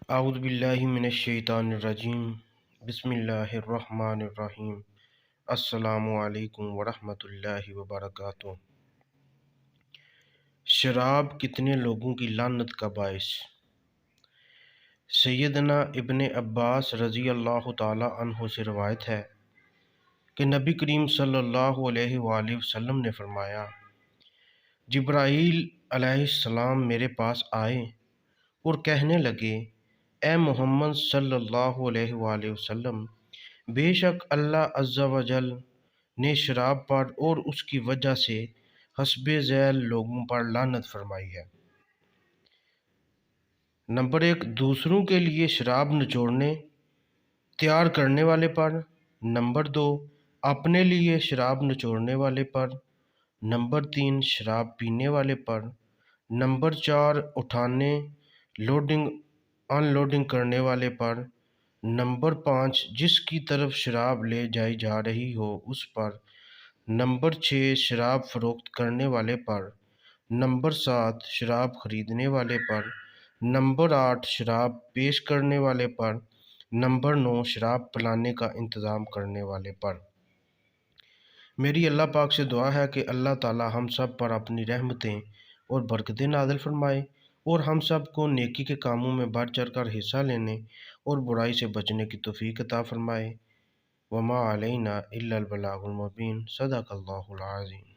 اعوذ باللہ من الشیطان الرجیم، بسم اللہ الرحمن الرحیم۔ السلام علیکم ورحمۃ اللہ وبرکاتہ۔ شراب کتنے لوگوں کی لعنت کا باعث؟ سیدنا ابن عباس رضی اللہ تعالی عنہ سے روایت ہے کہ نبی کریم صلی اللہ علیہ وآلہ وسلم نے فرمایا، جبرائیل علیہ السلام میرے پاس آئے اور کہنے لگے، اے محمد صلی اللہ علیہ وآلہ وسلم، بے شک اللہ عز و جل نے شراب پر اور اس کی وجہ سے حسب ذیل لوگوں پر لعنت فرمائی ہے۔ نمبر 1، دوسروں کے لیے شراب نچوڑنے تیار کرنے والے پر۔ نمبر 2، اپنے لیے شراب نچوڑنے والے پر۔ نمبر 3، شراب پینے والے پر۔ نمبر 4، اٹھانے، لوڈنگ ان لوڈنگ کرنے والے پر۔ نمبر 5، جس کی طرف شراب لے جائی جا رہی ہو اس پر۔ نمبر 6، شراب فروخت کرنے والے پر۔ نمبر 7، شراب خریدنے والے پر۔ نمبر 8، شراب پیش کرنے والے پر۔ نمبر 9، شراب پلانے کا انتظام کرنے والے پر۔ میری اللہ پاک سے دعا ہے کہ اللہ تعالی ہم سب پر اپنی رحمتیں اور برکتیں نازل فرمائے اور ہم سب کو نیکی کے کاموں میں بڑھ چڑھ کر حصہ لینے اور برائی سے بچنے کی توفیق عطا فرمائے۔ وما علینا الا البلاغ المبین۔ صدق اللہ العظیم۔